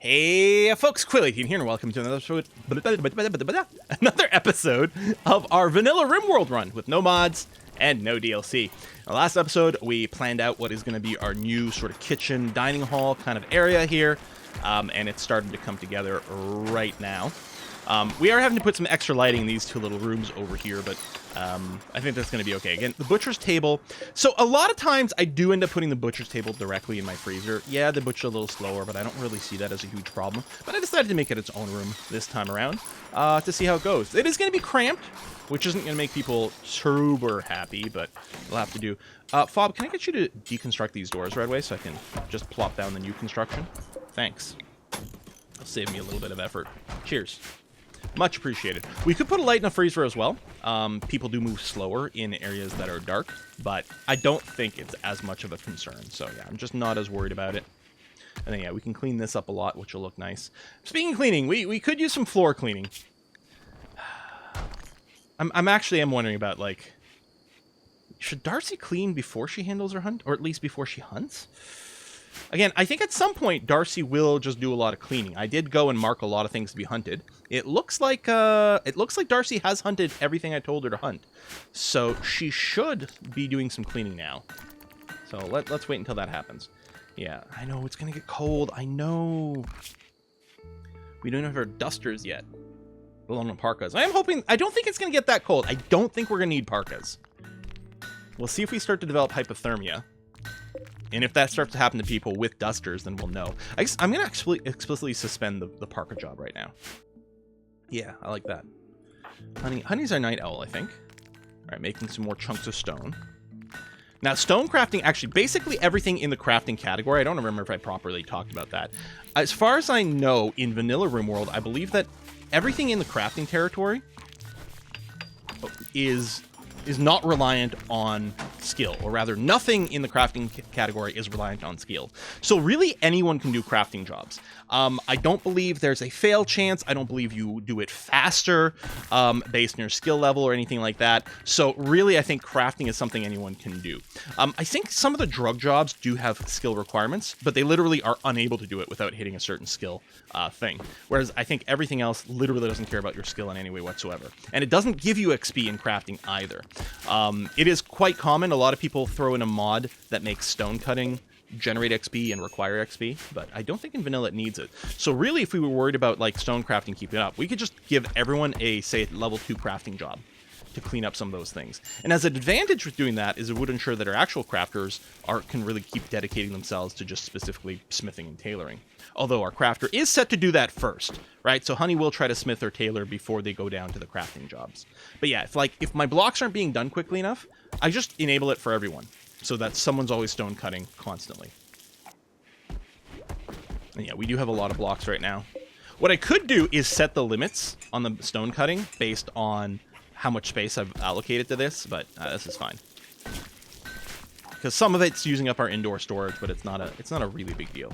Hey folks, Quilly18 here and welcome to another episode of our vanilla RimWorld run with no mods and no DLC. In the last episode, we planned out what is going to be our new sort of kitchen, dining hall kind of area here, and it's starting to come together right now. We are having to put some extra lighting in these two little rooms over here, but I think that's going to be okay. Again, the butcher's table. So a lot of times I do end up putting the butcher's table directly in my freezer. Yeah, the butcher's a little slower, but I don't really see that as a huge problem. But I decided to make it its own room this time around to see how it goes. It is going to be cramped, which isn't going to make people super happy, but we'll have to do. Fob, can I get you to deconstruct these doors right away so I can just plop down the new construction? Thanks. It'll save me a little bit of effort. Cheers. Much appreciated. We could put a light in the freezer as well. People do move slower in areas that are dark, but I don't think it's as much of a concern. So yeah, I'm just not as worried about it. And then yeah, we can clean this up a lot, which will look nice. Speaking of cleaning, we could use some floor cleaning. I'm actually wondering about, like, should Darcy clean before she handles her hunt, or at least before she hunts? Again, I think at some point Darcy will just do a lot of cleaning. I did go and mark a lot of things to be hunted. It looks like Darcy has hunted everything I told her to hunt, so she should be doing some cleaning now. So let's wait until that happens. Yeah, I know it's gonna get cold. I know. We don't have our dusters yet, let alone parkas. I don't think it's gonna get that cold. I don't think we're gonna need parkas. We'll see if we start to develop hypothermia. And if that starts to happen to people with dusters, then we'll know. I'm going to explicitly suspend the parka job right now. Yeah, I like that. Honey's our night owl, I think. All right, making some more chunks of stone. Now, stone crafting, actually, basically everything in the crafting category, I don't remember if I properly talked about that. As far as I know, in vanilla RimWorld, I believe that everything in the crafting territory is not reliant on skill, or rather nothing in the crafting category is reliant on skill. So really anyone can do crafting jobs. I don't believe there's a fail chance. I don't believe you do it faster based on your skill level or anything like that. So really I think crafting is something anyone can do. I think some of the drug jobs do have skill requirements, but they literally are unable to do it without hitting a certain skill thing. Whereas I think everything else literally doesn't care about your skill in any way whatsoever. And it doesn't give you XP in crafting either. It is quite common. A lot of people throw in a mod that makes stone cutting generate XP and require XP, but I don't think in vanilla it needs it. So really, if we were worried about like stone crafting keeping it up, we could just give everyone a, say, level 2 crafting job to clean up some of those things. And as an advantage with doing that is it would ensure that our actual crafters can really keep dedicating themselves to just specifically smithing and tailoring. Although our crafter is set to do that first, right? So Honey will try to smith or tailor before they go down to the crafting jobs. But yeah, if my blocks aren't being done quickly enough, I just enable it for everyone so that someone's always stone cutting constantly. And yeah, we do have a lot of blocks right now. What I could do is set the limits on the stone cutting based on how much space I've allocated to this, but this is fine. Because some of it's using up our indoor storage, but it's not a really big deal.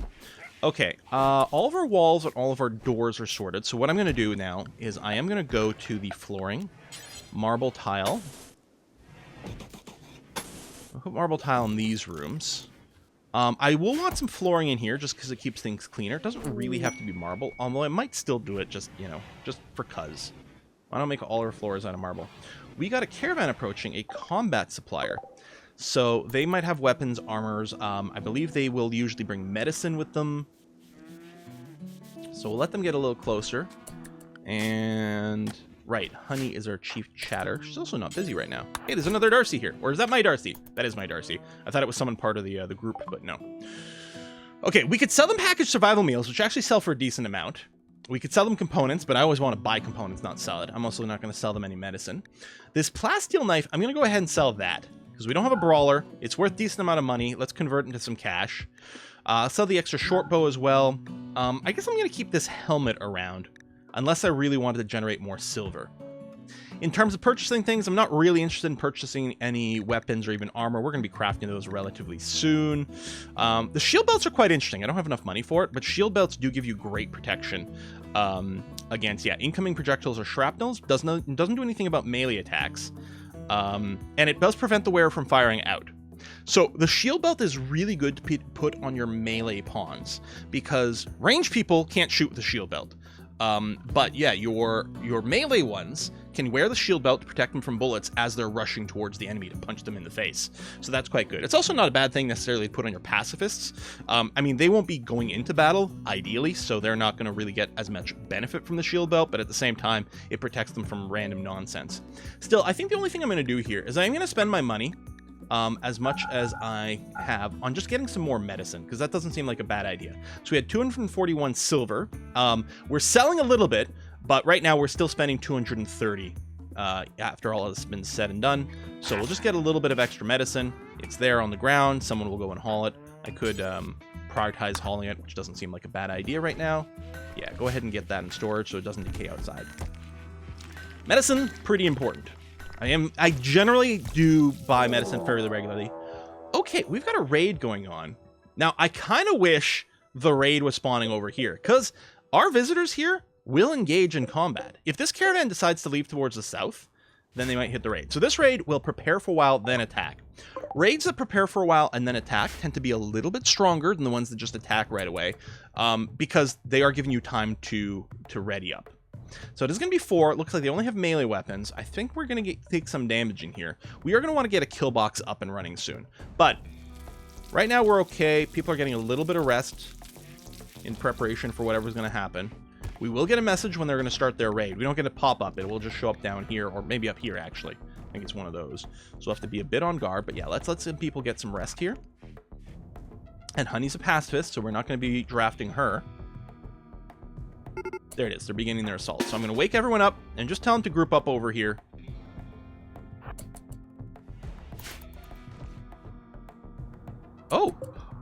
Okay, all of our walls and all of our doors are sorted. So what I'm going to do now is I am going to go to the flooring, marble tile. I'll put marble tile in these rooms. I will want some flooring in here just because it keeps things cleaner. It doesn't really have to be marble, although I might still do it just, just for cuz. Why don't make all our floors out of marble? We got a caravan approaching, a combat supplier. So they might have weapons, armors. I believe they will usually bring medicine with them. So we'll let them get a little closer. And right, Honey is our chief chatter. She's also not busy right now. Hey, there's another Darcy here. Or is that my Darcy? That is my Darcy. I thought it was someone part of the group, but no. Okay, we could sell them packaged survival meals, which actually sell for a decent amount. We could sell them components, but I always want to buy components, not sell it. I'm also not going to sell them any medicine. This plasteel knife, I'm going to go ahead and sell that. Because we don't have a brawler. It's worth a decent amount of money. Let's convert it into some cash. Sell the extra short bow as well. I guess I'm going to keep this helmet around. Unless I really wanted to generate more silver. In terms of purchasing things, I'm not really interested in purchasing any weapons or even armor. We're going to be crafting those relatively soon. The shield belts are quite interesting. I don't have enough money for it, but shield belts do give you great protection against, incoming projectiles or shrapnels. Doesn't do anything about melee attacks. And it does prevent the wearer from firing out. So the shield belt is really good to put on your melee pawns because ranged people can't shoot with the shield belt. But yeah, your melee ones can wear the shield belt to protect them from bullets as they're rushing towards the enemy to punch them in the face. So that's quite good. It's also not a bad thing necessarily to put on your pacifists. I mean, they won't be going into battle, ideally, so they're not going to really get as much benefit from the shield belt, but at the same time, it protects them from random nonsense. Still, I think the only thing I'm going to do here is I'm going to spend my money as much as I have on just getting some more medicine, because that doesn't seem like a bad idea. So we had 241 silver. We're selling a little bit, but right now we're still spending 230 after all has been said and done. So we'll just get a little bit of extra medicine. It's there on the ground. Someone will go and haul it. I could prioritize hauling it, which doesn't seem like a bad idea right now. Yeah, go ahead and get that in storage so it doesn't decay outside. Medicine, pretty important. I generally do buy medicine fairly regularly. Okay, we've got a raid going on. Now, I kind of wish the raid was spawning over here, because our visitors here will engage in combat. If this caravan decides to leave towards the south, then they might hit the raid. So this raid will prepare for a while, then attack. Raids that prepare for a while and then attack tend to be a little bit stronger than the ones that just attack right away, because they are giving you time to ready up. So it is going to be 4. It looks like they only have melee weapons. I think we're going to take some damage in here. We are going to want to get a kill box up and running soon. But right now we're okay. People are getting a little bit of rest in preparation for whatever's going to happen. We will get a message when they're going to start their raid. We don't get a pop-up. It will just show up down here, or maybe up here, actually. I think it's one of those. So we'll have to be a bit on guard. But yeah, let's let some people get some rest here. And Honey's a pacifist, so we're not going to be drafting her. There it is. They're beginning their assault. So I'm going to wake everyone up and just tell them to group up over here.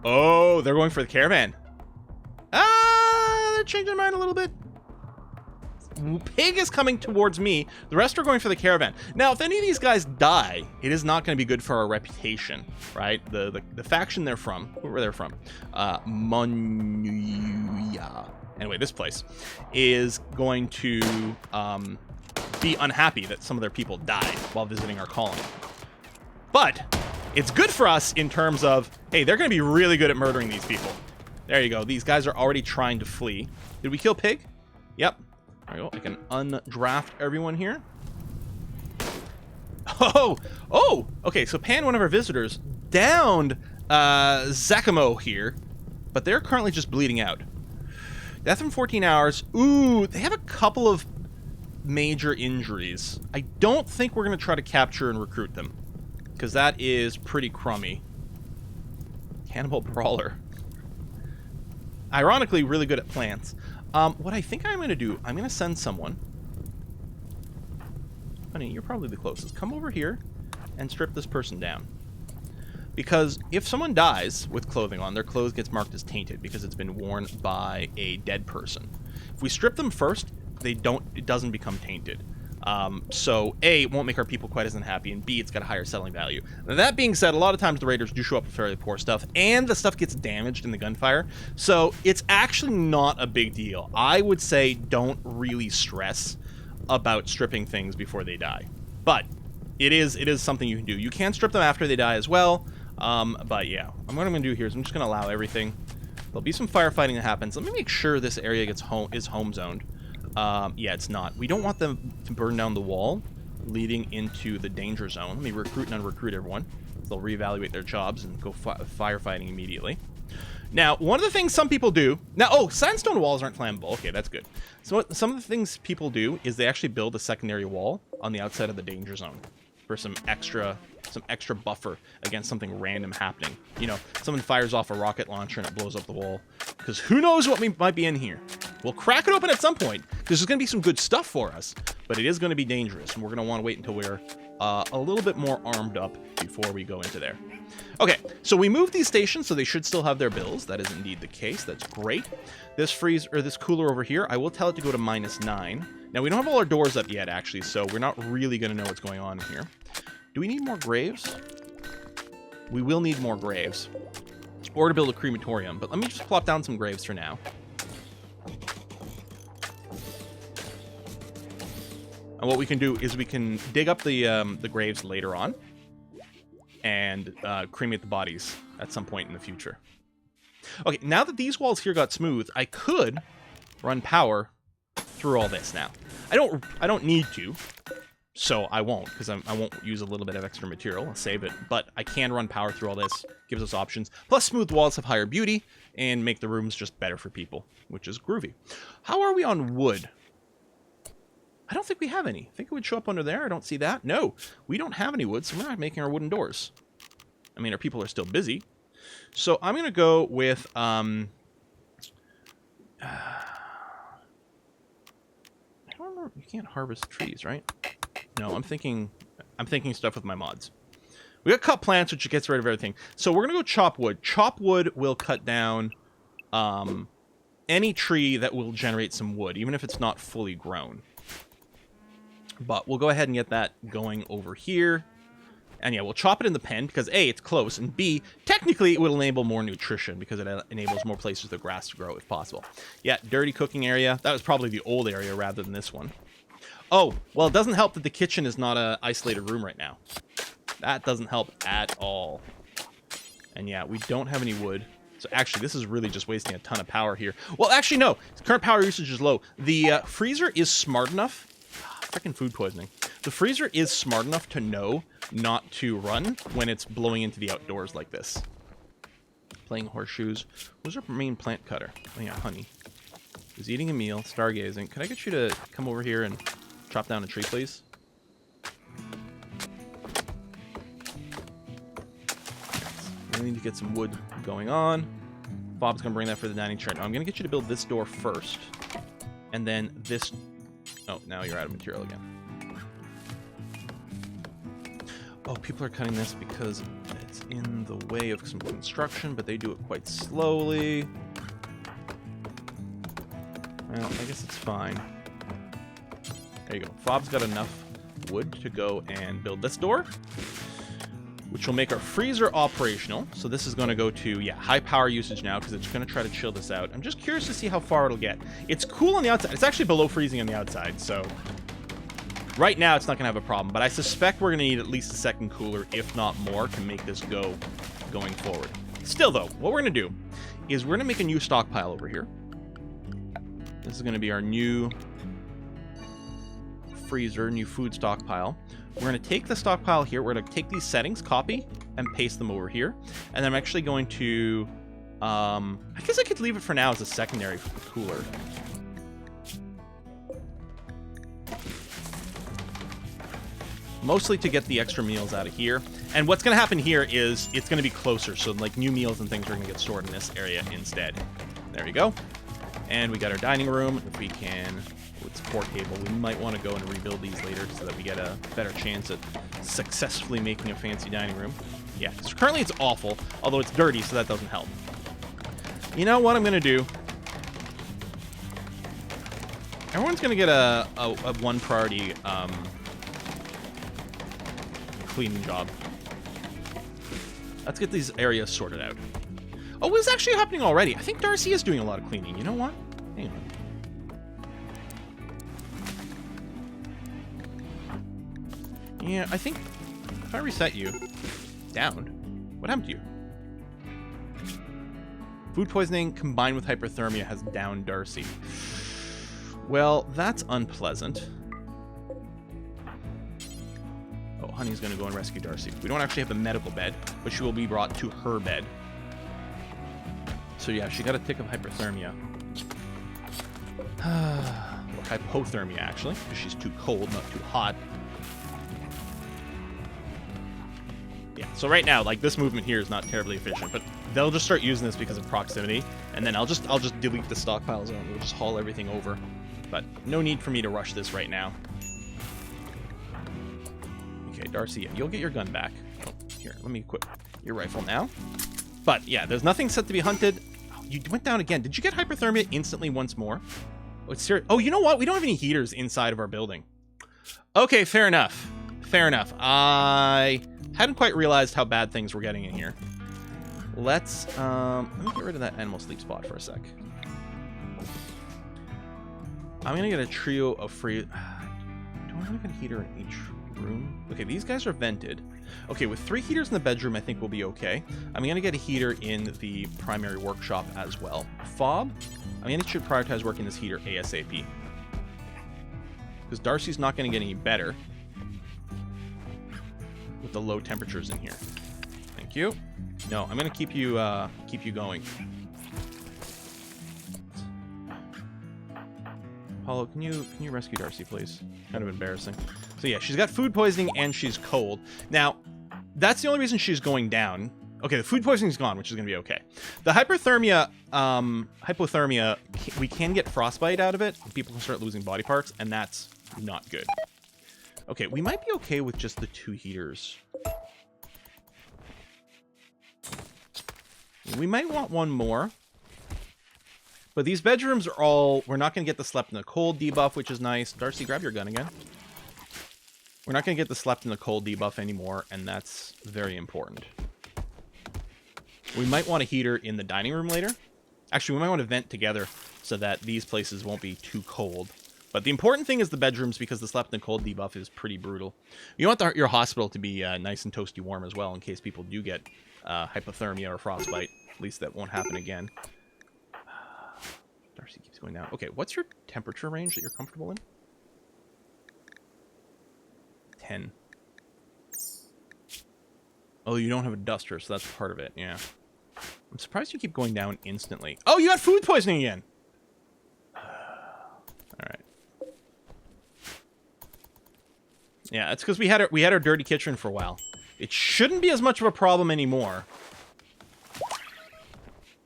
Oh, they're going for the caravan. They're changing their mind a little bit. Pig is coming towards me. The rest are going for the caravan. Now, if any of these guys die, it is not going to be good for our reputation, right? The faction they're from, where they're from, Monuya. Anyway, this place is going to be unhappy that some of their people died while visiting our colony. But it's good for us in terms of, hey, they're going to be really good at murdering these people. There you go. These guys are already trying to flee. Did we kill Pig? Yep. There we go. I can undraft everyone here. Oh! Okay, so Pan, one of our visitors, downed Zakamo here, but they're currently just bleeding out. Death in 14 hours. Ooh, they have a couple of major injuries. I don't think we're going to try to capture and recruit them, because that is pretty crummy. Cannibal Brawler. Ironically, really good at plants. What I think I'm going to do, I'm going to send someone. Honey, you're probably the closest. Come over here and strip this person down. Because if someone dies with clothing on, their clothes gets marked as tainted because it's been worn by a dead person. If we strip them first, it doesn't become tainted. So A, it won't make our people quite as unhappy, and B, it's got a higher selling value. Now, that being said, a lot of times the raiders do show up with fairly poor stuff, and the stuff gets damaged in the gunfire, so it's actually not a big deal. I would say don't really stress about stripping things before they die. But it is something you can do. You can strip them after they die as well, but yeah. What I'm going to do here is I'm just going to allow everything. There'll be some firefighting that happens. Let me make sure this area is home zoned. Yeah, it's not. We don't want them to burn down the wall leading into the danger zone. Let me recruit and unrecruit everyone. They'll reevaluate their jobs and go firefighting immediately. Now, one of the things some people do... Now, sandstone walls aren't flammable. Okay, that's good. So some of the things people do is they actually build a secondary wall on the outside of the danger zone for some extra buffer against something random happening. You know, someone fires off a rocket launcher and it blows up the wall. Because who knows what might be in here. We'll crack it open at some point, because there's going to be some good stuff for us. But it is going to be dangerous, and we're going to want to wait until we're a little bit more armed up before we go into there. Okay, so we moved these stations, so they should still have their bills. That is indeed the case. That's great. This cooler over here, I will tell it to go to -9. Now, we don't have all our doors up yet, actually, so we're not really going to know what's going on in here. Do we need more graves? We will need more graves. Or to build a crematorium, but let me just plop down some graves for now. And what we can do is we can dig up the graves later on. and cremate the bodies at some point in the future. Okay, now that these walls here got smooth, I could run power through all this now. I don't need to, so I won't, because I won't use a little bit of extra material. I'll save it, but I can run power through all this. Gives us options. Plus, smooth walls have higher beauty and make the rooms just better for people, which is groovy. How are we on wood? I don't think we have any. I think it would show up under there. I don't see that. No, we don't have any wood, so we're not making our wooden doors. I mean, our people are still busy. So I'm going to go with... I don't know. You can't harvest trees, right? No, I'm thinking stuff with my mods. We got cut plants, which gets rid of everything. So we're going to go chop wood. Chop wood will cut down any tree that will generate some wood, even if it's not fully grown. But we'll go ahead and get that going over here. And yeah, we'll chop it in the pen because A, it's close, and B, technically it will enable more nutrition because it enables more places for the grass to grow if possible. Yeah, dirty cooking area. That was probably the old area rather than this one. Oh, well, it doesn't help that the kitchen is not an isolated room right now. That doesn't help at all. And yeah, we don't have any wood. So actually, this is really just wasting a ton of power here. Well, actually, no. Current power usage is low. The freezer is smart enough. Freaking food poisoning. The freezer is smart enough to know not to run when it's blowing into the outdoors like this. Playing horseshoes. Who's our main plant cutter? Oh yeah, honey. He's eating a meal, stargazing. Could I get you to come over here and chop down a tree, please? We need to get some wood going on. Bob's going to bring that for the dining chair. Now, I'm going to get you to build this door first. And then this... Oh, now you're out of material again. Oh, people are cutting this because it's in the way of some construction, but they do it quite slowly. Well, I guess it's fine. There you go. Bob's got enough wood to go and build this door, which will make our freezer operational. So this is going to go to, yeah, high power usage now because it's going to try to chill this out. I'm just curious to see how far it'll get. It's cool on the outside. It's actually below freezing on the outside, so right now it's not going to have a problem. But I suspect we're going to need at least a second cooler, if not more, to make this go going forward. Still, though, what we're going to do is we're going to make a new stockpile over here. This is going to be our new freezer, new food stockpile. We're going to take the stockpile here. We're going to take these settings, copy, and paste them over here. And then I'm actually going to... I guess I could leave it for now as a secondary cooler. Mostly to get the extra meals out of here. And what's going to happen here is it's going to be closer. So, like, new meals and things are going to get stored in this area instead. There we go. And we got our dining room. If we can... It's a poor table. We might want to go and rebuild these later so that we get a better chance at successfully making a fancy dining room. Yeah, so currently it's awful, although it's dirty, so that doesn't help. You know what I'm going to do? Everyone's going to get a one priority cleaning job. Let's get these areas sorted out. Oh, it's actually happening already. I think Darcy is doing a lot of cleaning. You know what? Hang on. Yeah, I think if I reset you down, what happened to you? Food poisoning combined with hyperthermia has downed Darcy. Well, that's unpleasant. Oh, Honey's going to go and rescue Darcy. We don't actually have a medical bed, but she will be brought to her bed. So yeah, she got a tick of hyperthermia. Or hypothermia, actually, because she's too cold, not too hot. Yeah, so right now, like, this movement here is not terribly efficient, but they'll just start using this because of proximity, and then I'll just delete the stockpiles and we'll just haul everything over. But no need for me to rush this right now. Okay, Darcy, you'll get your gun back. Oh, here, let me equip your rifle now. But yeah, there's nothing set to be hunted. Oh, you went down again. Did you get hyperthermia instantly once more? Oh, it's serious. Oh, you know what? We don't have any heaters inside of our building. Okay, fair enough. Fair enough. I hadn't quite realized how bad things were getting in here. Let me get rid of that animal sleep spot for a sec. I'm gonna get a trio of free... Do I have a heater in each room. Okay, these guys are vented. Okay, with 3 heaters in the bedroom, I think we'll be okay. I'm going to get a heater in the primary workshop as well. Fob, I'm going to should prioritize working this heater ASAP. Because Darcy's not going to get any better with the low temperatures in here. Thank you. No, I'm going to keep you going. Apollo, can you rescue Darcy, please? Kind of embarrassing. So yeah, she's got food poisoning and she's cold. Now, that's the only reason she's going down. Okay, the food poisoning's gone, which is going to be okay. The hypothermia, we can get frostbite out of it. People can start losing body parts, and that's not good. Okay, we might be okay with just the 2 heaters. We might want one more. But these bedrooms are all... We're not going to get the slept in the cold debuff, which is nice. Darcy, grab your gun again. We're not going to get the slept in the cold debuff anymore, and that's very important. We might want a heater in the dining room later. Actually, we might want to vent together so that these places won't be too cold. But the important thing is the bedrooms, because the slept in the cold debuff is pretty brutal. You want your hospital to be nice and toasty warm as well, in case people do get hypothermia or frostbite. At least that won't happen again. Darcy keeps going down. Okay, what's your temperature range that you're comfortable in? 10. Oh, you don't have a duster, so that's part of it, yeah. I'm surprised you keep going down instantly. Oh, you got food poisoning again! Alright. Yeah, that's because we had our dirty kitchen for a while. It shouldn't be as much of a problem anymore.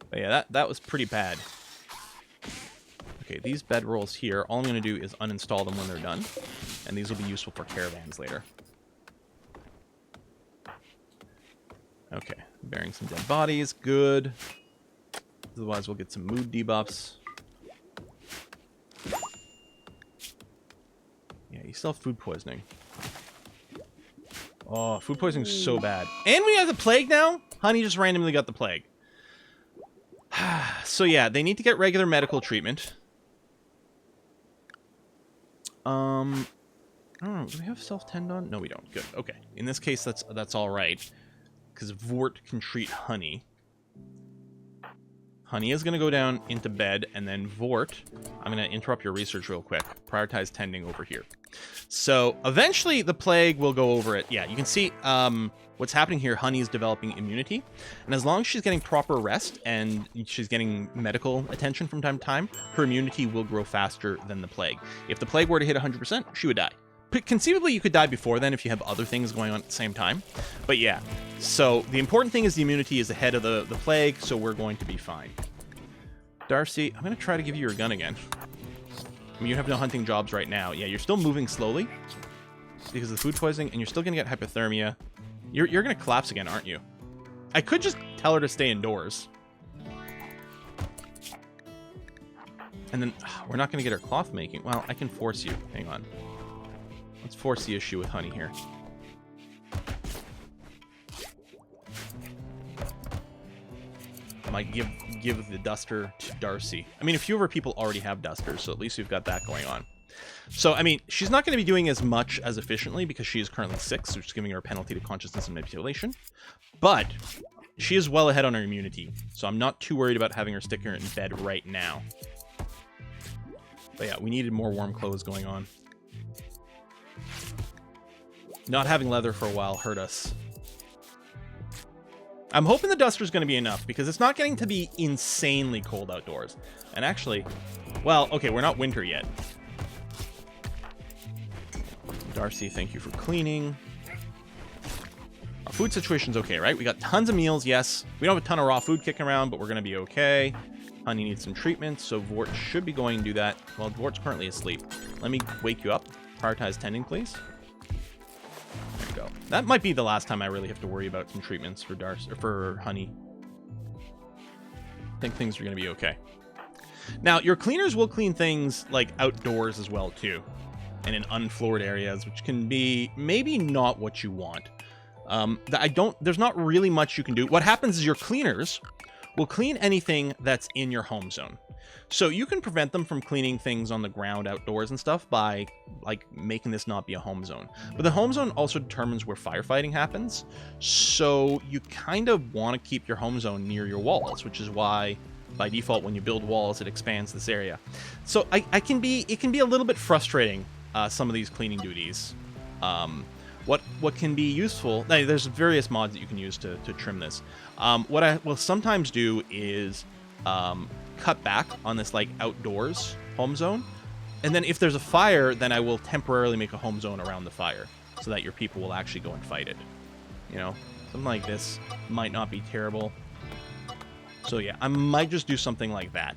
But yeah, that was pretty bad. Okay, these bedrolls here, all I'm going to do is uninstall them when they're done. And these will be useful for caravans later. Okay, burying some dead bodies, good. Otherwise, we'll get some mood debuffs. Yeah, you still have food poisoning. Oh, food poisoning is so bad. And we have the plague now? Honey just randomly got the plague. So yeah, they need to get regular medical treatment. I don't know. Do we have self-tend on? No, we don't. Good. Okay. In this case, that's all right. Because Vort can treat Honey. Honey is going to go down into bed, and then Vort, I'm going to interrupt your research real quick. Prioritize tending over here. So, eventually, the plague will go over it. Yeah, you can see what's happening here. Honey is developing immunity. And as long as she's getting proper rest, and she's getting medical attention from time to time, her immunity will grow faster than the plague. If the plague were to hit 100%, she would die. Conceivably, you could die before then if you have other things going on at the same time. But yeah, so the important thing is the immunity is ahead of the plague, so we're going to be fine. Darcy, I'm going to try to give you your gun again. I mean, you have no hunting jobs right now. Yeah, you're still moving slowly because of the food poisoning, and you're still going to get hypothermia. You're going to collapse again, aren't you? I could just tell her to stay indoors. And then, we're not going to get her cloth making. Well, I can force you. Hang on. Let's force the issue with Honey here. I might give the duster to Darcy. I mean, a few of our people already have dusters, so at least we've got that going on. So, I mean, she's not going to be doing as much as efficiently because she is currently 6, which is giving her a penalty to consciousness and manipulation. But she is well ahead on her immunity, so I'm not too worried about having her stick her in bed right now. But yeah, we needed more warm clothes going on. Not having leather for a while hurt us. I'm hoping the duster's going to be enough, because it's not getting to be insanely cold outdoors. And actually, well, okay, we're not winter yet. Darcy, thank you for cleaning. Our food situation's okay, right? We got tons of meals, yes. We don't have a ton of raw food kicking around, but we're going to be okay. Honey needs some treatment, so Vort should be going to do that. Well, Vort's currently asleep. Let me wake you up. Prioritize tending, please. There you go. That might be the last time I really have to worry about some treatments for Darcy or for Honey. I think things are going to be okay. Now, your cleaners will clean things like outdoors as well too, and in unfloored areas, which can be maybe not what you want. There's not really much you can do. What happens is your cleaners will clean anything that's in your home zone. So you can prevent them from cleaning things on the ground outdoors and stuff by like making this not be a home zone. But the home zone also determines where firefighting happens. So you kind of want to keep your home zone near your walls, which is why by default when you build walls it expands this area. So it can be a little bit frustrating, some of these cleaning duties. What can be useful, there's various mods that you can use to trim this. What I will sometimes do is cut back on this like outdoors home zone, and then if there's a fire, then I will temporarily make a home zone around the fire so that your people will actually go and fight it. You know, something like this might not be terrible. So yeah, I might just do something like that.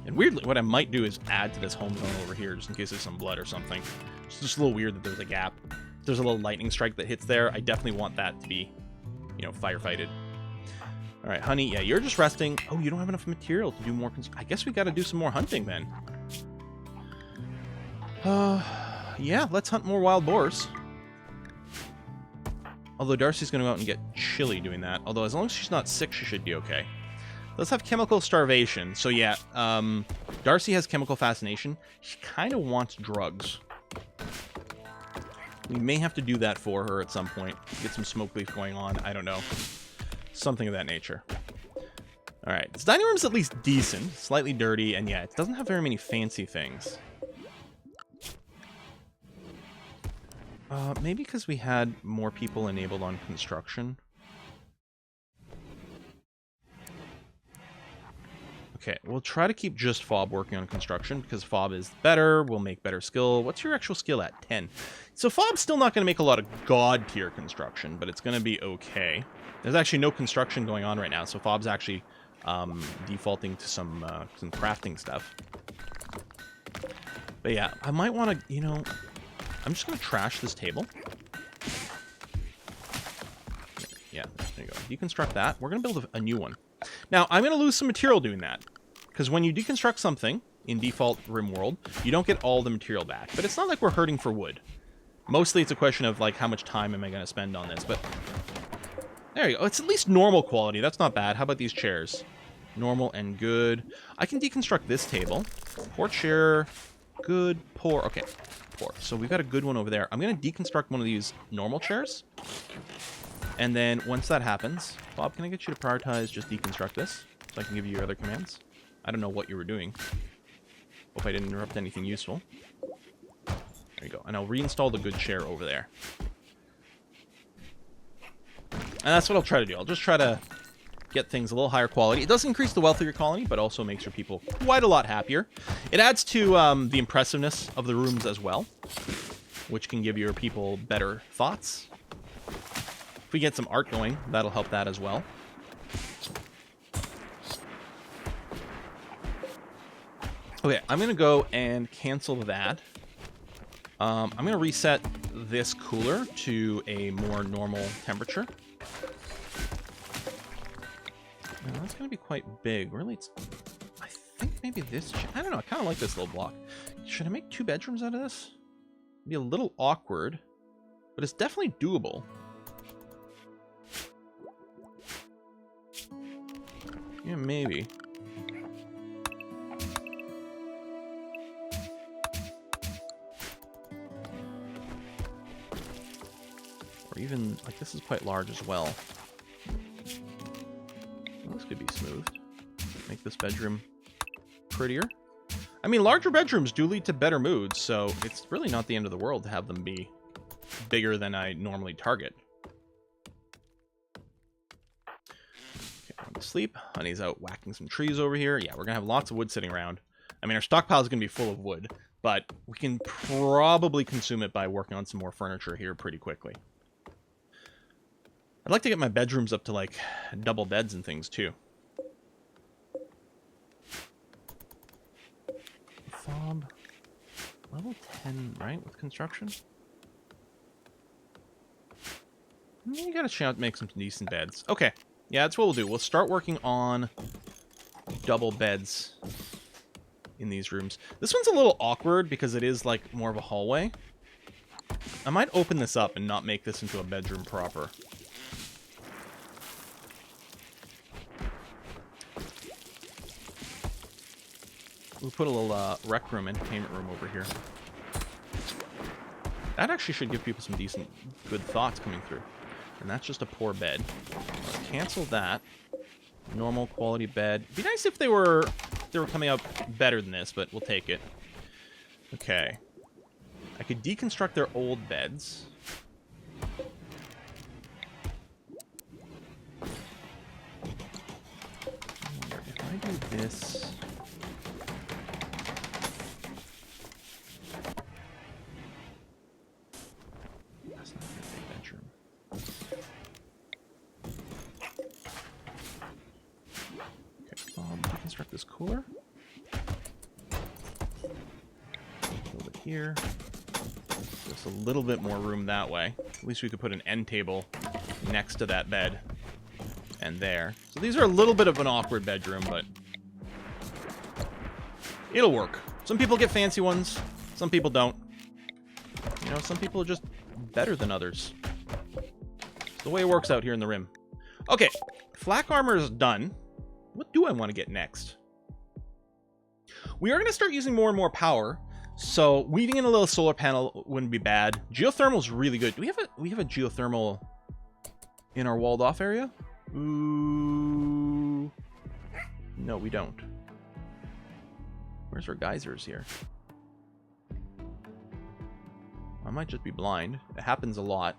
And weirdly, what I might do is add to this home zone over here just in case there's some blood or something. It's just a little weird that there's a gap. If there's a little lightning strike that hits there, I definitely want that to be, you know, firefighted. All right, honey, yeah, you're just resting. Oh, you don't have enough material to do more. I guess we got to do some more hunting then. Yeah, let's hunt more wild boars. Although Darcy's going to go out and get chilly doing that. Although as long as she's not sick, she should be okay. Let's have chemical starvation. So yeah, Darcy has chemical fascination. She kind of wants drugs. We may have to do that for her at some point. Get some smoke leaf going on. I don't know. Something of that nature. All right. This dining room's at least decent. Slightly dirty. And yeah, it doesn't have very many fancy things. Maybe because we had more people enabled on construction. Okay, we'll try to keep just Fob working on construction because Fob is better, will make better skill. What's your actual skill at? 10. So Fob's still not going to make a lot of god tier construction, but it's going to be okay. There's actually no construction going on right now, so Fob's actually defaulting to some crafting stuff. But yeah, I might want to, you know, I'm just going to trash this table. Yeah, there you go. Deconstruct that. We're going to build a new one. Now, I'm going to lose some material doing that. Because when you deconstruct something in default RimWorld, you don't get all the material back. But it's not like we're hurting for wood. Mostly it's a question of, like, how much time am I going to spend on this. But there you go. It's at least normal quality. That's not bad. How about these chairs? Normal and good. I can deconstruct this table. Poor chair. Good. Poor. Okay. Poor. So we've got a good one over there. I'm going to deconstruct one of these normal chairs. And then once that happens, Bob, can I get you to prioritize just deconstruct this so I can give you your other commands? I don't know what you were doing. Hope I didn't interrupt anything useful. There you go. And I'll reinstall the good chair over there. And that's what I'll try to do. I'll just try to get things a little higher quality. It does increase the wealth of your colony, but also makes your people quite a lot happier. It adds to the impressiveness of the rooms as well, which can give your people better thoughts. If we get some art going, that'll help that as well. Okay, I'm going to go and cancel that. I'm going to reset this cooler to a more normal temperature. Now, that's going to be quite big. Really, I think maybe this... I don't know, I kind of like this little block. Should I make 2 bedrooms out of this? It'd be a little awkward, but it's definitely doable. Yeah, maybe. Or even, like, this is quite large as well. Well, this could be smoothed. Make this bedroom prettier. I mean, larger bedrooms do lead to better moods, so it's really not the end of the world to have them be bigger than I normally target. Okay, I'm to sleep. Honey's out whacking some trees over here. Yeah, we're going to have lots of wood sitting around. I mean, our stockpile is going to be full of wood, but we can probably consume it by working on some more furniture here pretty quickly. I'd like to get my bedrooms up to, like, double beds and things, too. Fob. Level 10, right, with construction? You got a chance to make some decent beds. Okay, yeah, that's what we'll do. We'll start working on double beds in these rooms. This one's a little awkward because it is, like, more of a hallway. I might open this up and not make this into a bedroom proper. we'll put a little rec room, entertainment room over here. That actually should give people some decent, good thoughts coming through. And that's just a poor bed. Let's cancel that. Normal quality bed. It'd be nice if they were coming out better than this, but we'll take it. Okay. I could deconstruct their old beds. If I do this... That's not a big bedroom. Okay, deconstruct this cooler. A little bit here. Just a little bit more room that way. At least we could put an end table next to that bed. And there. So these are a little bit of an awkward bedroom, but it'll work. Some people get fancy ones. Some people don't. You know, some people are just better than others. It's the way it works out here in the Rim. Okay. Flak armor is done. What do I want to get next? We are going to start using more and more power. So weaving in a little solar panel wouldn't be bad. Geothermal is really good. Do we have a geothermal in our walled off area? Ooh. No, we don't. Where's our geysers here? I might just be blind. It happens a lot.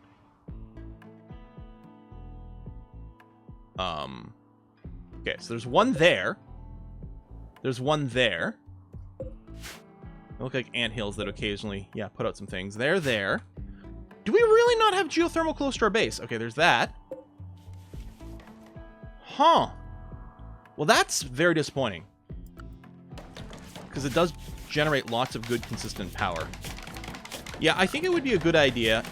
Okay, so there's one there. There's one there. They look like anthills that occasionally, yeah, put out some things. They're there. Do we really not have geothermal close to our base? Okay, there's that. Huh. Well, that's very disappointing. Because it does generate lots of good, consistent power. Yeah, I think it would be a good idea.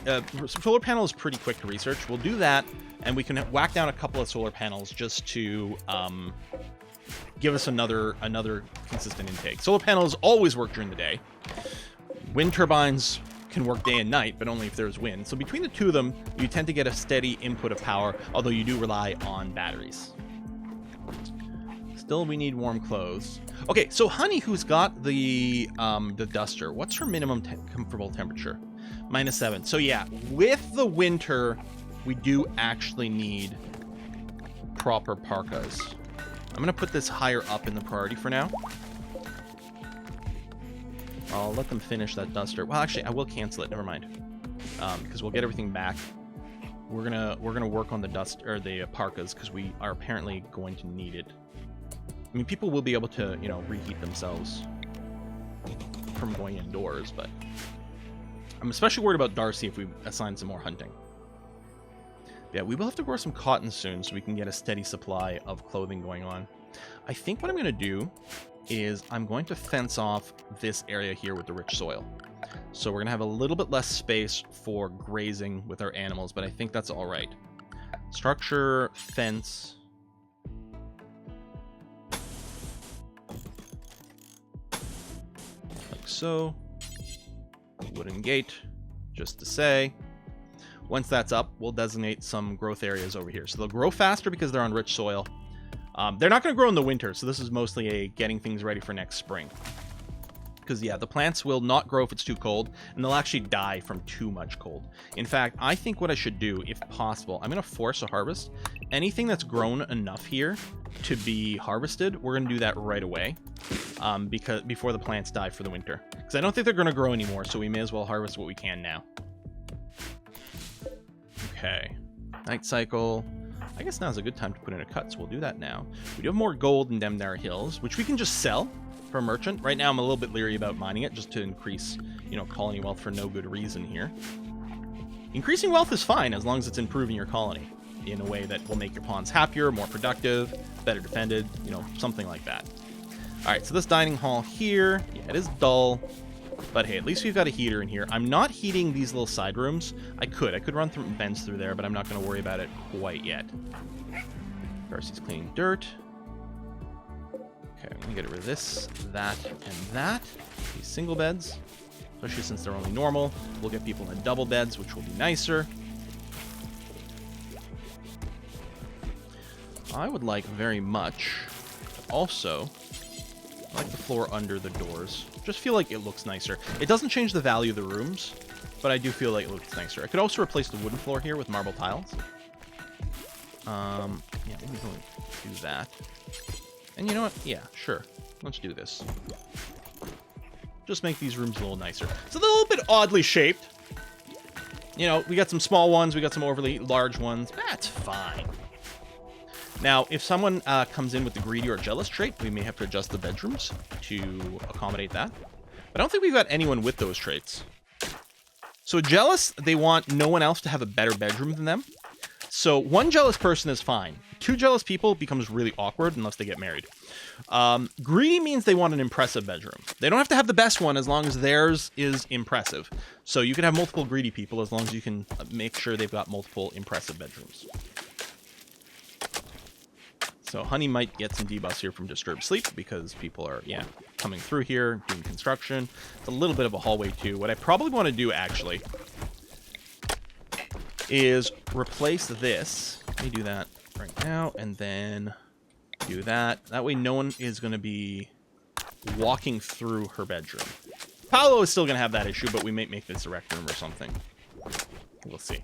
Solar panel is pretty quick to research. We'll do that, and we can whack down a couple of solar panels just to give us another consistent intake. Solar panels always work during the day. Wind turbines can work day and night, but only if there's wind. So between the two of them, you tend to get a steady input of power, although you do rely on batteries. Still, we need warm clothes. Okay, so Honey, who's got the duster, what's her minimum comfortable temperature? -7. So yeah, with the winter, we do actually need proper parkas. I'm going to put this higher up in the priority for now. I'll let them finish that duster. Well, actually, I will cancel it. Never mind, because we'll get everything back. We're gonna work on the dust or the parkas because we are apparently going to need it. I mean, people will be able to, you know, reheat themselves from going indoors, but I'm especially worried about Darcy if we assign some more hunting. Yeah, we will have to grow some cotton soon so we can get a steady supply of clothing going on. I think what I'm going to do is I'm going to fence off this area here with the rich soil. So we're going to have a little bit less space for grazing with our animals, but I think that's all right. Structure, fence. Like so. Wooden gate, just to say. Once that's up, we'll designate some growth areas over here. So they'll grow faster because they're on rich soil. They're not going to grow in the winter, so this is mostly a getting things ready for next spring. Because, yeah, the plants will not grow if it's too cold, and they'll actually die from too much cold. In fact, I think what I should do, if possible, I'm going to force a harvest. Anything that's grown enough here to be harvested, we're going to do that right away, because before the plants die for the winter. Because I don't think they're going to grow anymore, so we may as well harvest what we can now. Okay, night cycle. I guess now's a good time to put in a cut, so we'll do that now. We do have more gold in Demdar Hills, which we can just sell for a merchant. Right now, I'm a little bit leery about mining it, just to increase, you know, colony wealth for no good reason here. Increasing wealth is fine, as long as it's improving your colony in a way that will make your pawns happier, more productive, better defended, you know, something like that. All right, so this dining hall here, yeah, it is dull. But hey, at least we've got a heater in here. I'm not heating these little side rooms. I could run through vents through there, but I'm not going to worry about it quite yet. Darcy's cleaning dirt. Okay, I'm going to get rid of this, that, and that. These single beds, especially since they're only normal. We'll get people in the double beds, which will be nicer. I would like very much also, I like the floor under the doors. Just feel like it looks nicer. It doesn't change the value of the rooms, but I do feel like it looks nicer. I could also replace the wooden floor here with marble tiles. Yeah, let me go and do that. And you know what? Yeah, sure. Let's do this. Just make these rooms a little nicer. It's a little bit oddly shaped. You know, we got some small ones, we got some overly large ones. That's fine. Now, if someone comes in with the greedy or jealous trait, we may have to adjust the bedrooms to accommodate that. But I don't think we've got anyone with those traits. So jealous, they want no one else to have a better bedroom than them. So one jealous person is fine. Two jealous people becomes really awkward unless they get married. Greedy means they want an impressive bedroom. They don't have to have the best one as long as theirs is impressive. So you can have multiple greedy people as long as you can make sure they've got multiple impressive bedrooms. So Honey might get some debuffs here from disturbed sleep because people are, yeah, coming through here, doing construction. It's a little bit of a hallway too. What I probably want to do actually is replace this. Let me do that right now and then do that. That way no one is going to be walking through her bedroom. Paolo is still going to have that issue, but we might make this a rec room or something. We'll see.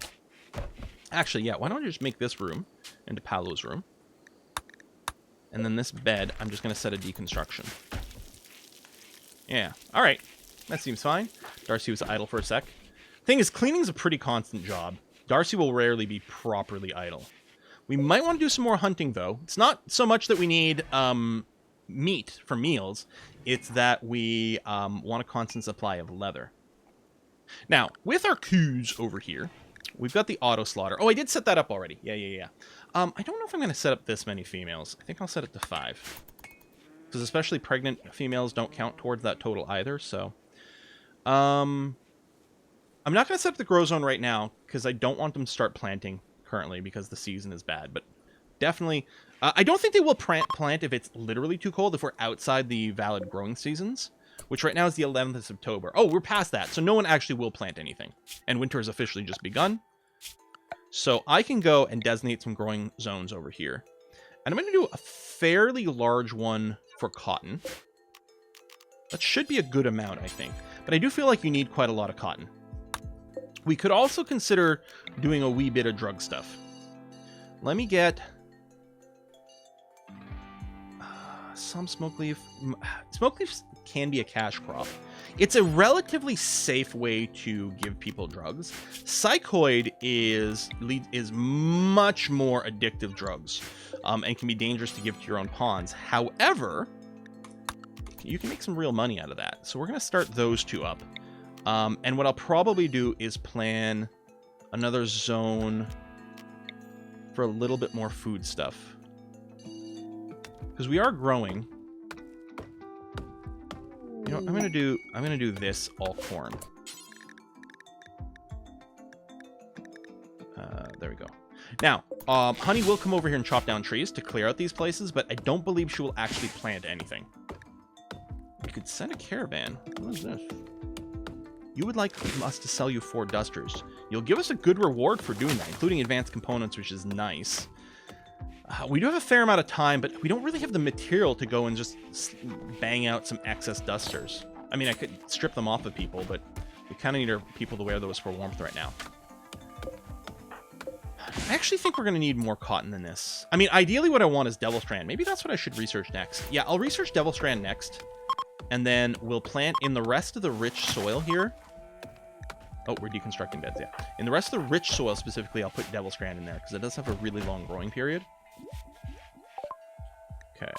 Actually, yeah, why don't I just make this room into Paolo's room? And then this bed, I'm just going to set a deconstruction. Yeah, all right. That seems fine. Darcy was idle for a sec. Thing is, cleaning's a pretty constant job. Darcy will rarely be properly idle. We might want to do some more hunting, though. It's not so much that we need meat for meals. It's that we want a constant supply of leather. Now, with our coos over here, we've got the auto slaughter. Oh, I did set that up already. Yeah. I don't know if I'm going to set up this many females. I think I'll set it to 5. Because especially pregnant females don't count towards that total either, so... I'm not going to set up the grow zone right now, because I don't want them to start planting currently, because the season is bad. But definitely, I don't think they will plant if it's literally too cold, if we're outside the valid growing seasons, which right now is the 11th of October. Oh, we're past that, so no one actually will plant anything. And winter has officially just begun. So I can go and designate some growing zones over here. And I'm going to do a fairly large one for cotton. That should be a good amount, I think. But I do feel like you need quite a lot of cotton. We could also consider doing a wee bit of drug stuff. Let me get some smoke leaf. Smoke leaves can be a cash crop. It's a relatively safe way to give people drugs. Psychoid is much more addictive drugs and can be dangerous to give to your own pawns. However, you can make some real money out of that. So we're going to start those two up. And what I'll probably do is plan another zone for a little bit more food stuff. Because we are growing. You know, I'm gonna do this all corn. There we go. Now, Honey will come over here and chop down trees to clear out these places, but I don't believe she will actually plant anything. We could send a caravan. What is this? You would like us to sell you 4 dusters. You'll give us a good reward for doing that, including advanced components, which is nice. We do have a fair amount of time, but we don't really have the material to go and just bang out some excess dusters. I mean, I could strip them off of people, but we kind of need our people to wear those for warmth right now. I actually think we're going to need more cotton than this. I mean, ideally what I want is Devilstrand. Maybe that's what I should research next. Yeah, I'll research Devilstrand next, and then we'll plant in the rest of the rich soil here. Oh, we're deconstructing beds, yeah. In the rest of the rich soil specifically, I'll put Devilstrand in there, because it does have a really long growing period. Okay.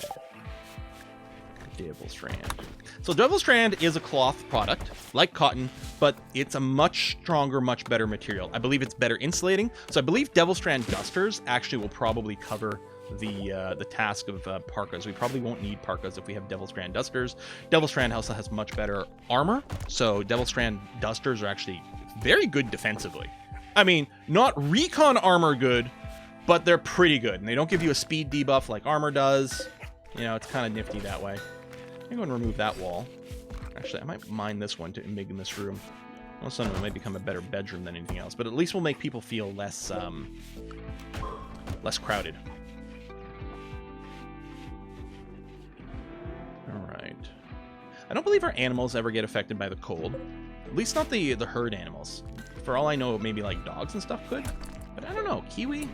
Devilstrand. So Devilstrand is a cloth product, like cotton, but it's a much stronger, much better material. I believe it's better insulating. So I believe Devilstrand dusters actually will probably cover the task of parkas. We probably won't need parkas if we have Devilstrand dusters. Devilstrand also has much better armor, so Devilstrand dusters are actually very good defensively. I mean, not recon armor good, but they're pretty good, and they don't give you a speed debuff like armor does. You know, it's kind of nifty that way. I'm going to remove that wall. Actually, I might mine this one to make in this room. All of a sudden, it might become a better bedroom than anything else, but at least we'll make people feel less crowded. All right. I don't believe our animals ever get affected by the cold. At least not the herd animals. For all I know, maybe like dogs and stuff could. But I don't know. Kiwi?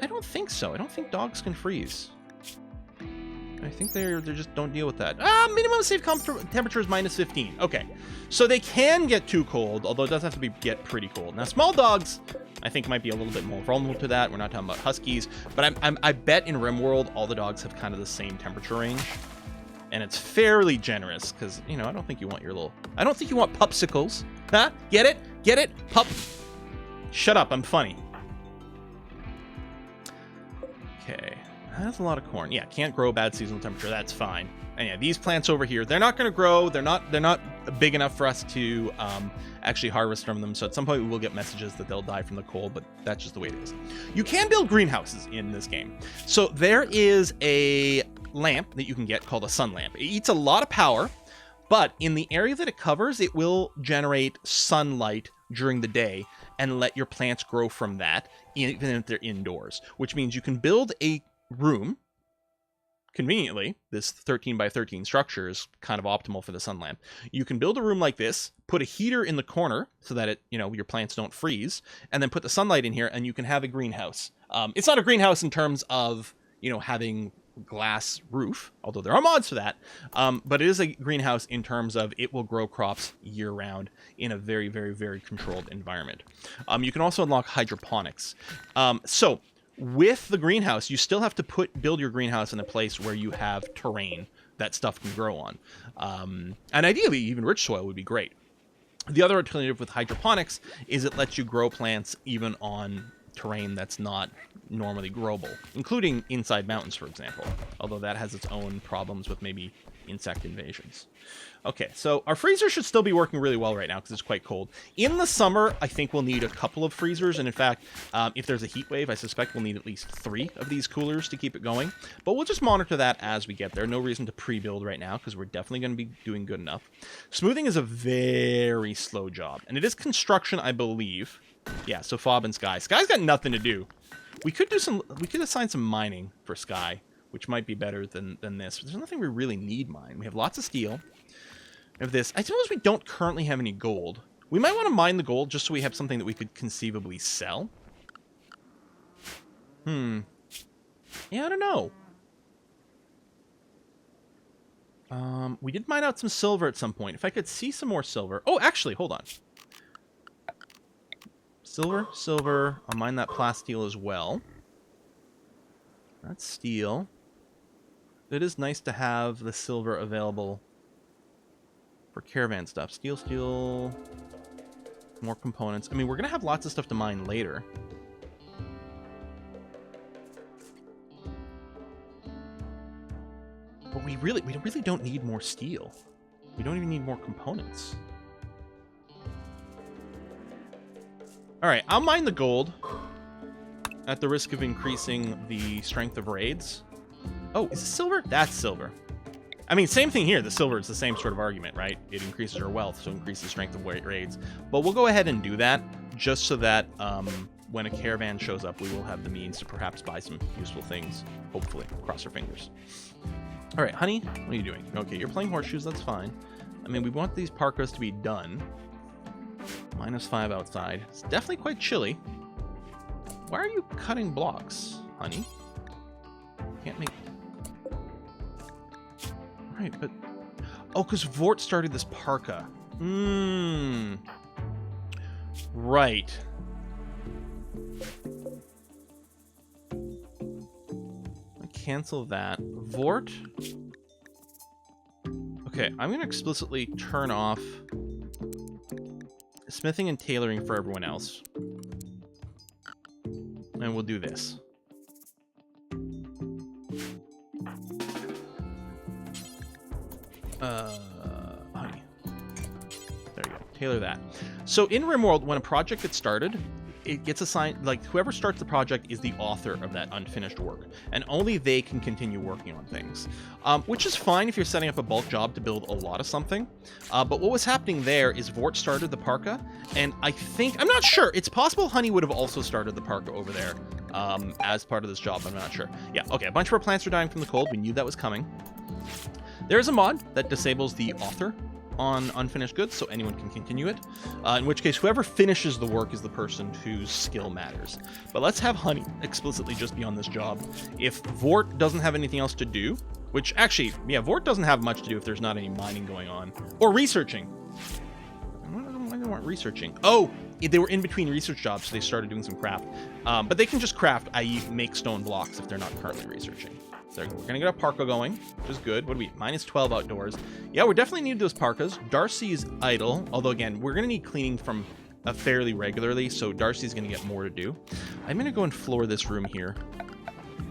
I don't think so. I don't think dogs can freeze. I think they just don't deal with that. Minimum safe temperature is -15. Okay. So they can get too cold, although it does have to get pretty cold. Now, small dogs, I think, might be a little bit more vulnerable to that. We're not talking about huskies. But I bet in RimWorld, all the dogs have kind of the same temperature range. And it's fairly generous, because, you know, I don't think you want your little... I don't think you want pupsicles. Huh? Get it? Get it? Pup... Shut up, I'm funny. Okay. That's a lot of corn. Yeah, can't grow bad seasonal temperature. That's fine. And yeah, these plants over here, they're not going to grow. They're not big enough for us to actually harvest from them. So at some point, we will get messages that they'll die from the cold, but that's just the way it is. You can build greenhouses in this game. So there is a lamp that you can get called a sun lamp. It eats a lot of power, but in the area that it covers, it will generate sunlight during the day and let your plants grow from that, even if they're indoors, which means you can build a room. Conveniently, this 13 by 13 structure is kind of optimal for the sun lamp. You can build a room like this, put a heater in the corner so that it, you know, your plants don't freeze, and then put the sunlight in here, and you can have a greenhouse. It's not a greenhouse in terms of, you know, having glass roof, although there are mods for that, but it is a greenhouse in terms of it will grow crops year round in a very, very, very controlled environment. You can also unlock hydroponics. So with the greenhouse, you still have to build your greenhouse in a place where you have terrain that stuff can grow on. And ideally, even rich soil would be great. The other alternative with hydroponics is it lets you grow plants even on terrain that's not normally growable, including inside mountains, for example, although that has its own problems with maybe insect invasions. Okay, so our freezer should still be working really well right now because it's quite cold. In the summer, I think we'll need a couple of freezers, and in fact, if there's a heat wave, I suspect we'll need at least 3 of these coolers to keep it going, but we'll just monitor that as we get there. No reason to pre-build right now because we're definitely going to be doing good enough. Smoothing is a very slow job, and it is construction, I believe. Yeah, so Fob and Sky. Sky's got nothing to do. We could assign some mining for Sky, which might be better than this. But there's nothing we really need mine. We have lots of steel. We have this. I suppose we don't currently have any gold. We might want to mine the gold just so we have something that we could conceivably sell. Yeah, I don't know. We did mine out some silver at some point. If I could see some more silver. Oh, actually, hold on. Silver. I'll mine that plasteel as well. That's steel. It is nice to have the silver available for caravan stuff. Steel, more components. I mean, we're going to have lots of stuff to mine later. But we really don't need more steel. We don't even need more components. All right, I'll mine the gold at the risk of increasing the strength of raids. Oh, is it silver? That's silver. I mean, same thing here. The silver is the same sort of argument, right? It increases our wealth, so increases the strength of raids. But we'll go ahead and do that just so that when a caravan shows up, we will have the means to perhaps buy some useful things. Hopefully. Cross our fingers. All right, honey, what are you doing? Okay, you're playing horseshoes. That's fine. I mean, we want these parkas to be done. -5 outside. It's definitely quite chilly. Why are you cutting blocks, honey? Can't make... Right, but... Oh, because Vort started this parka. Right. I cancel that. Vort? Okay, I'm going to explicitly turn off smithing and tailoring for everyone else. And we'll do this. Honey. There you go. Tailor that. So in RimWorld, when a project gets started, it gets assigned, like, whoever starts the project is the author of that unfinished work, and only they can continue working on things, which is fine if you're setting up a bulk job to build a lot of something. But what was happening there is Vort started the parka, and I think, I'm not sure, it's possible Honey would have also started the parka over there as part of this job. I'm not sure. Yeah, okay, a bunch of our plants are dying from the cold. We knew that was coming. There is a mod that disables the author on unfinished goods, so anyone can continue it, in which case whoever finishes the work is the person whose skill matters. But let's have Honey explicitly just be on this job. If Vort doesn't have anything else to do, which actually, yeah, Vort doesn't have much to do if there's not any mining going on, or researching. Why they weren't researching? Oh, they were in between research jobs, so they started doing some craft. But they can just craft, i.e. make stone blocks if they're not currently researching. There we go. We're gonna get a parka going, which is good. What do we? -12 outdoors. Yeah, we definitely need those parkas. Darcy's idle, although again, we're gonna need cleaning from fairly regularly, so Darcy's gonna get more to do. I'm gonna go and floor this room here.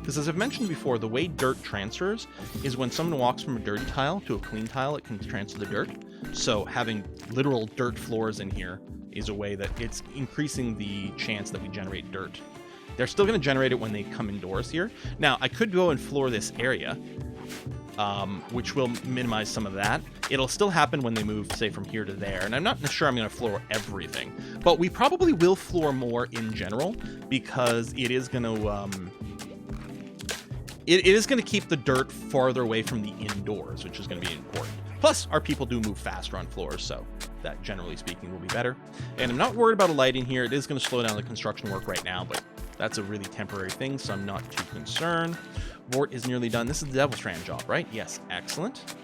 Because as I've mentioned before, the way dirt transfers is when someone walks from a dirty tile to a clean tile, it can transfer the dirt. So having literal dirt floors in here is a way that it's increasing the chance that we generate dirt. They're still going to generate it when they come indoors here. Now, I could go and floor this area, which will minimize some of that. It'll still happen when they move, say, from here to there. And I'm not sure I'm going to floor everything. But we probably will floor more in general, because it is going to... It is going to keep the dirt farther away from the indoors, which is going to be important. Plus, our people do move faster on floors, so that, generally speaking, will be better. And I'm not worried about a light in here. It is going to slow down the construction work right now, but that's a really temporary thing, so I'm not too concerned. Vort is nearly done. This is the Devilstrand job, right? Yes, excellent.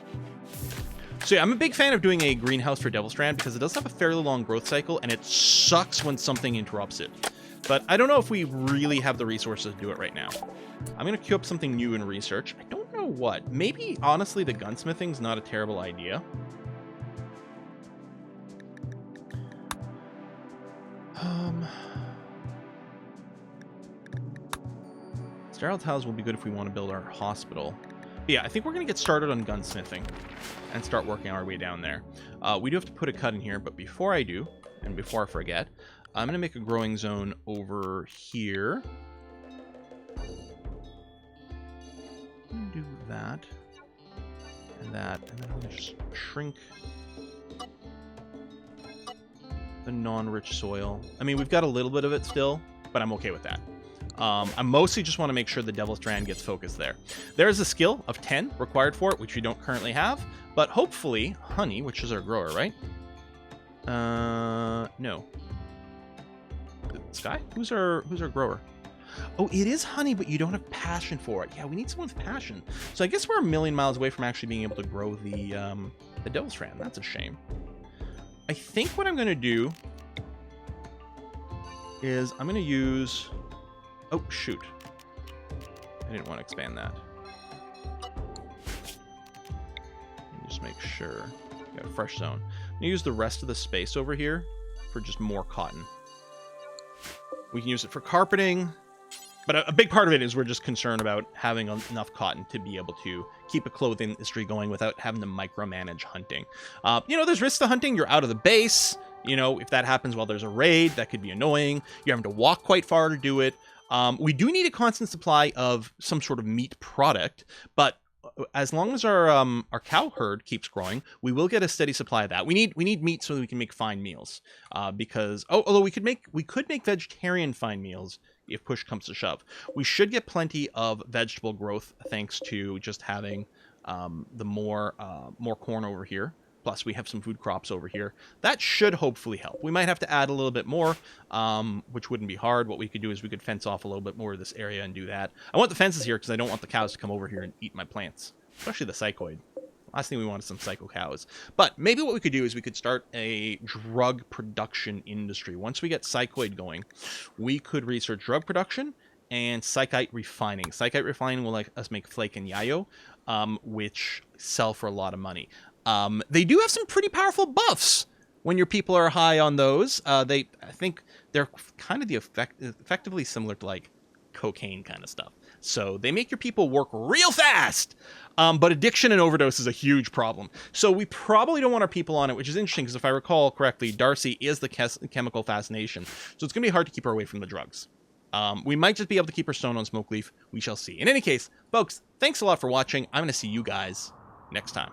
So yeah, I'm a big fan of doing a greenhouse for Devilstrand because it does have a fairly long growth cycle, and it sucks when something interrupts it. But I don't know if we really have the resources to do it right now. I'm going to queue up something new in research. I don't know what. Maybe, honestly, the gunsmithing's not a terrible idea. Sterile tiles will be good if we want to build our hospital. But yeah, I think we're going to get started on gunsmithing and start working our way down there. We do have to put a cut in here, but before I do, and before I forget, I'm going to make a growing zone over here. Do that and that, and then I'm going to just shrink the non-rich soil. I mean, we've got a little bit of it still, but I'm okay with that. I mostly just want to make sure the Devilstrand gets focused there. There is a skill of 10 required for it, which we don't currently have, but hopefully Honey, which is our grower, right? No. Sky? Who's our grower? Oh, it is Honey, but you don't have passion for it. Yeah, we need someone with passion. So I guess we're a million miles away from actually being able to grow the Devilstrand. That's a shame. I think what I'm going to do is I'm going to use... Oh, shoot. I didn't want to expand that. Just make sure. Got a fresh zone. I'm going to use the rest of the space over here for just more cotton. We can use it for carpeting. But a big part of it is we're just concerned about having enough cotton to be able to keep a clothing industry going without having to micromanage hunting. You know, there's risks to hunting. You're out of the base. You know, if that happens while there's a raid, that could be annoying. You're having to walk quite far to do it. We do need a constant supply of some sort of meat product, but as long as our cow herd keeps growing, we will get a steady supply of that. We need meat so that we can make fine meals. Because although we could make vegetarian fine meals if push comes to shove. We should get plenty of vegetable growth thanks to just having the more corn over here. Plus, we have some food crops over here. That should hopefully help. We might have to add a little bit more, which wouldn't be hard. What we could do is we could fence off a little bit more of this area and do that. I want the fences here because I don't want the cows to come over here and eat my plants, especially the psychoid. Last thing we want is some psycho cows. But maybe what we could do is we could start a drug production industry. Once we get psychoid going, we could research drug production and psychite refining. Psychite refining will let us make flake and yayo, which sell for a lot of money. They do have some pretty powerful buffs when your people are high on those. I think they're kind of effectively similar to like cocaine kind of stuff. So they make your people work real fast. But addiction and overdose is a huge problem. So we probably don't want our people on it, which is interesting because if I recall correctly, Darcy is the chemical fascination. So it's going to be hard to keep her away from the drugs. We might just be able to keep her stone on smoke leaf. We shall see. In any case, folks, thanks a lot for watching. I'm going to see you guys next time.